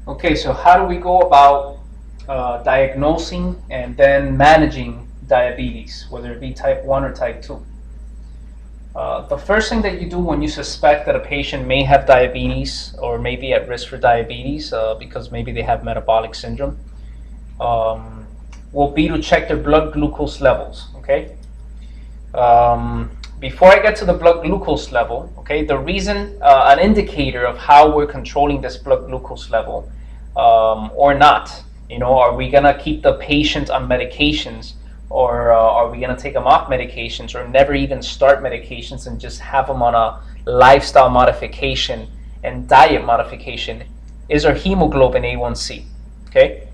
Okay, so how do we go about diagnosing and then managing diabetes, whether it be type 1 or type 2? The first thing that you do when you suspect that a patient may have diabetes or may be at risk for diabetes because maybe they have metabolic syndrome um, will be to check their blood glucose levels. Okay. Before I get to the blood glucose level, okay, the reason, an indicator of how we're controlling this blood glucose level or not, are we gonna keep the patient on medications, or are we gonna take them off medications, or never even start medications and just have them on a lifestyle modification and diet modification, is our hemoglobin A1C. Okay.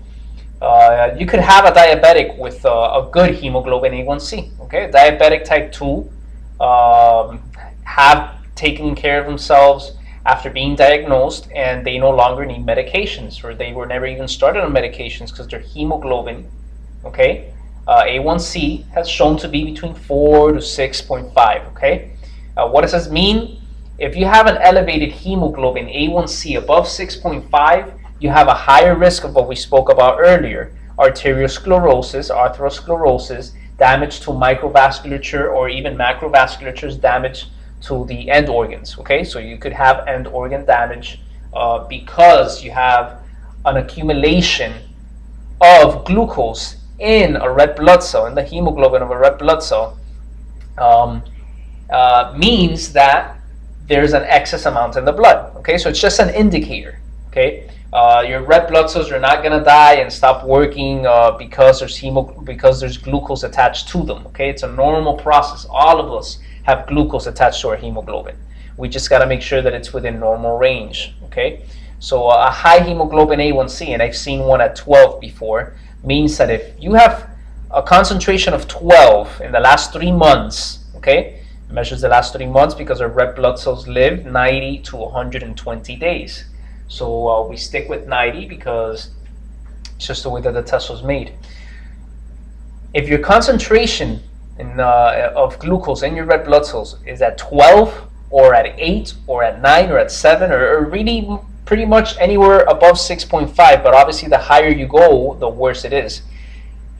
You could have a diabetic with a good hemoglobin A1C. Okay, diabetic type 2 have taken care of themselves after being diagnosed, and they no longer need medications, or they were never even started on medications because their hemoglobin, okay, A1C has shown to be between 4 to 6.5. Okay, what does this mean? If you have an elevated hemoglobin A1C above 6.5, you have a higher risk of what we spoke about earlier: arteriosclerosis, atherosclerosis, damage to microvasculature, or even macrovasculature's damage to the end organs. Okay, so you could have end organ damage because you have an accumulation of glucose in a red blood cell, in the hemoglobin of a red blood cell. Means that there's an excess amount in the blood. Okay, so it's just an indicator. Okay. Your red blood cells are not gonna die and stop working because there's glucose attached to them. Okay, it's a normal process. All of us have glucose attached to our hemoglobin. We just got to make sure that it's within normal range. Okay, so a high hemoglobin A1C, and I've seen one at 12 before, means that if you have a concentration of 12 in the last 3 months, okay, it measures the last 3 months because our red blood cells live 90 to 120 days. So we stick with 90 because it's just the way that the test was made. If your concentration of glucose in your red blood cells is at 12 or at 8 or at 9 or at 7 or really pretty much anywhere above 6.5, but obviously the higher you go, the worse it is.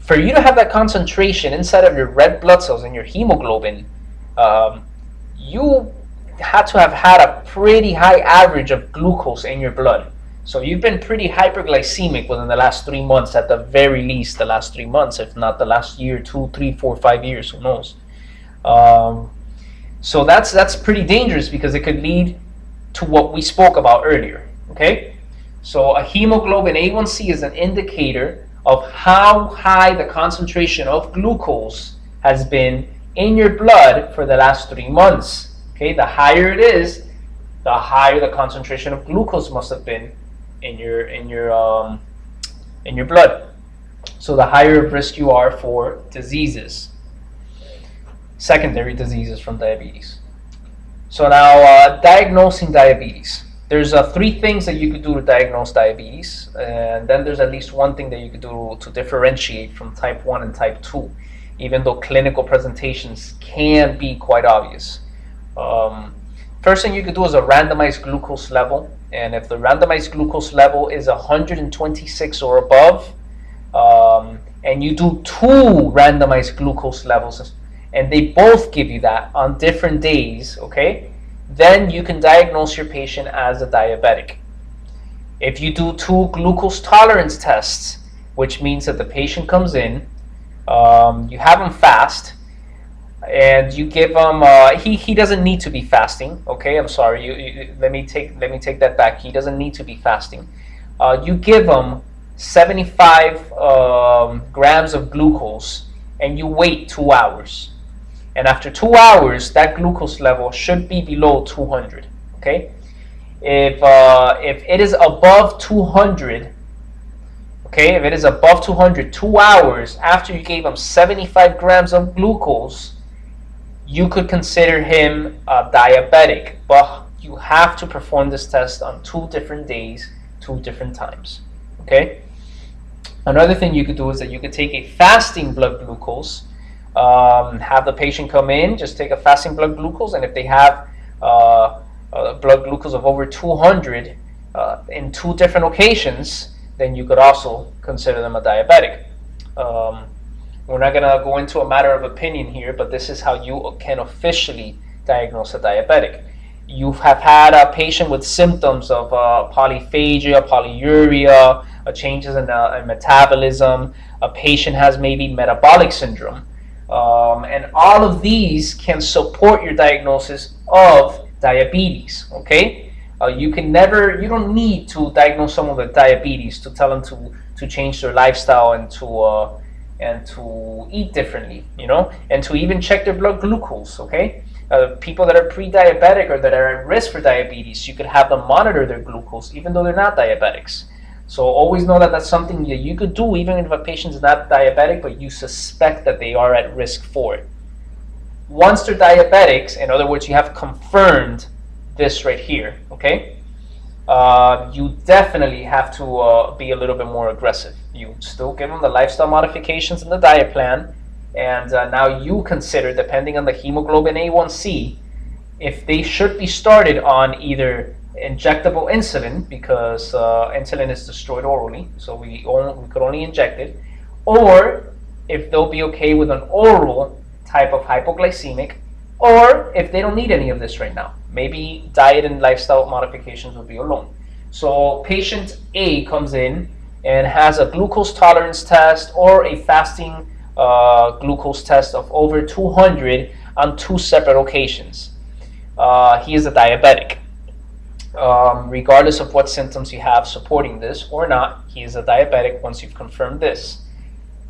For you to have that concentration inside of your red blood cells and your hemoglobin, you had to have had a pretty high average of glucose in your blood. So you've been pretty hyperglycemic within the last 3 months, at the very least the last 3 months, if not the last year, 2, 3, 4, 5 years, who knows. So that's pretty dangerous because it could lead to what we spoke about earlier. Okay, so a hemoglobin A1C is an indicator of how high the concentration of glucose has been in your blood for the last 3 months. Okay, the higher it is, the higher the concentration of glucose must have been in your blood. So the higher risk you are for diseases, secondary diseases from diabetes. So now diagnosing diabetes. There's 3 things that you could do to diagnose diabetes, and then there's at least one thing that you could do to differentiate from type 1 and type 2, even though clinical presentations can be quite obvious. First thing you could do is a randomized glucose level, and if the randomized glucose level is 126 or above, and you do 2 randomized glucose levels, and they both give you that on different days, okay, then you can diagnose your patient as a diabetic. If you do 2 glucose tolerance tests, which means that the patient comes in, you have him fast, and you give him he doesn't need to be fasting. Okay, I'm sorry. Let me take that back. He doesn't need to be fasting. You give him 75 grams of glucose, and you wait 2 hours. And after 2 hours, that glucose level should be below 200. Okay, if it is above 200. Okay, if it is above 200, 2 hours after you gave him 75 grams of glucose, you could consider him diabetic, but you have to perform this test on 2 different days, 2 different times. Okay. Another thing you could do is that you could take a fasting blood glucose, have the patient come in, just take a fasting blood glucose, and if they have blood glucose of over 200, in 2 different occasions, then you could also consider them a diabetic. We're not going to go into a matter of opinion here, but this is how you can officially diagnose a diabetic. You have had a patient with symptoms of polyphagia, polyuria, changes in metabolism. A patient has maybe metabolic syndrome. And all of these can support your diagnosis of diabetes, okay? You don't need to diagnose someone with diabetes to tell them to change their lifestyle and to eat differently, and to even check their blood glucose, okay? People that are pre-diabetic or that are at risk for diabetes, you could have them monitor their glucose even though they're not diabetics. So always know that that's something that you could do even if a patient is not diabetic, but you suspect that they are at risk for it. Once they're diabetics, in other words, you have confirmed this right here, okay? You definitely have to be a little bit more aggressive. You still give them the lifestyle modifications in the diet plan, and now you consider, depending on the hemoglobin A1C, if they should be started on either injectable insulin, because insulin is destroyed orally, so we could only inject it, or if they'll be okay with an oral type of hypoglycemic, or if they don't need any of this right now, maybe diet and lifestyle modifications will be alone. So patient A comes in and has a glucose tolerance test or a fasting glucose test of over 200 on 2 separate occasions. He is a diabetic. Regardless of what symptoms you have supporting this or not, he is a diabetic once you've confirmed this.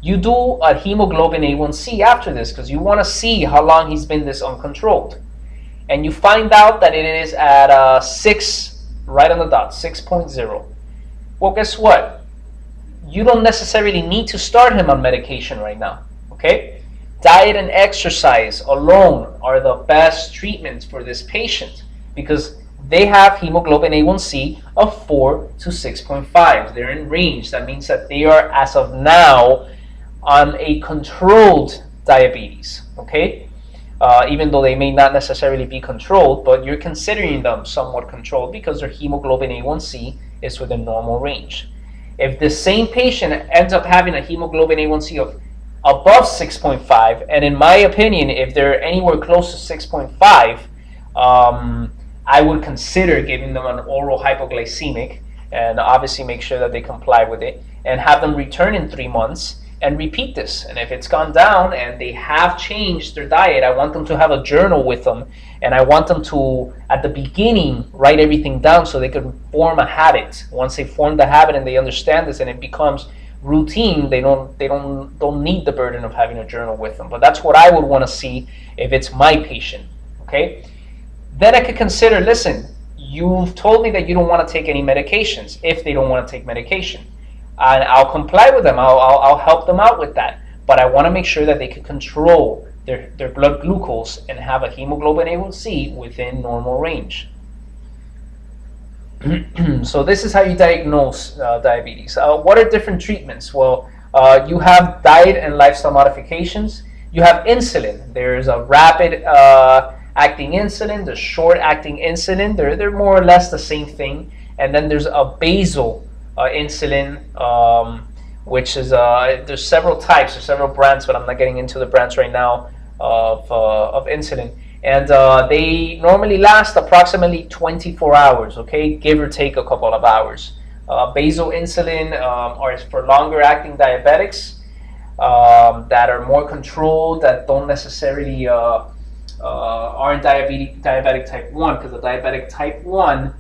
You do a hemoglobin A1C after this because you want to see how long he's been this uncontrolled. And you find out that it is at 6, right on the dot, 6.0. Well, guess what? You don't necessarily need to start him on medication right now, okay? Diet and exercise alone are the best treatments for this patient because they have hemoglobin A1C of 4 to 6.5. They're in range. That means that they are, as of now, on a controlled diabetes, okay? Even though they may not necessarily be controlled, but you're considering them somewhat controlled because their hemoglobin A1C is within normal range. If the same patient ends up having a hemoglobin A1C of above 6.5, and in my opinion, if they're anywhere close to 6.5, I would consider giving them an oral hypoglycemic and obviously make sure that they comply with it and have them return in 3 months and repeat this. And if it's gone down and they have changed their diet, I want them to have a journal with them, and I want them to, at the beginning, write everything down so they can form a habit. Once they form the habit and they understand this and it becomes routine, they don't need the burden of having a journal with them. But that's what I would want to see if it's my patient, okay? Then I could consider, listen, you've told me that you don't want to take any medications if they don't want to take medication. And I'll comply with them. I'll help them out with that. But I want to make sure that they can control their blood glucose and have a hemoglobin A1C within normal range. So this is how you diagnose diabetes. What are different treatments? Well, you have diet and lifestyle modifications. You have insulin. There's a rapid acting insulin, the short acting insulin. They're more or less the same thing. And then there's a basal insulin, which is there's several types, there's several brands, but I'm not getting into the brands right now of insulin. And they normally last approximately 24 hours, okay, give or take a couple of hours. Basal insulin are for longer acting diabetics that are more controlled, that don't necessarily aren't diabetic type 1, because the diabetic type 1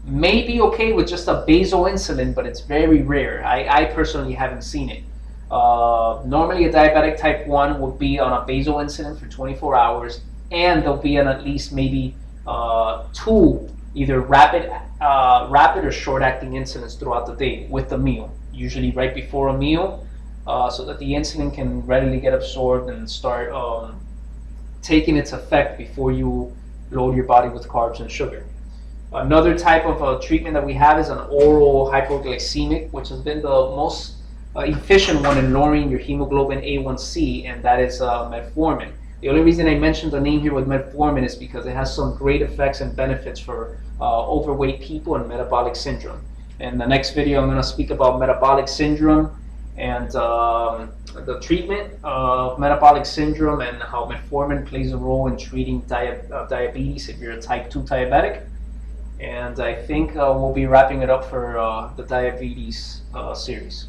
may be okay with just a basal insulin, but it's very rare. I personally haven't seen it. Normally a diabetic type 1 would be on a basal insulin for 24 hours, and they'll be on at least maybe 2 either rapid or short-acting insulins throughout the day with the meal, usually right before a meal, so that the insulin can readily get absorbed and start taking its effect before you load your body with carbs and sugar. Another type of treatment that we have is an oral hypoglycemic, which has been the most efficient one in lowering your hemoglobin A1C, and that is metformin. The only reason I mentioned the name here with metformin is because it has some great effects and benefits for overweight people and metabolic syndrome. In the next video, I'm going to speak about metabolic syndrome and the treatment of metabolic syndrome and how metformin plays a role in treating diabetes if you're a type 2 diabetic. And I think we'll be wrapping it up for the diabetes series.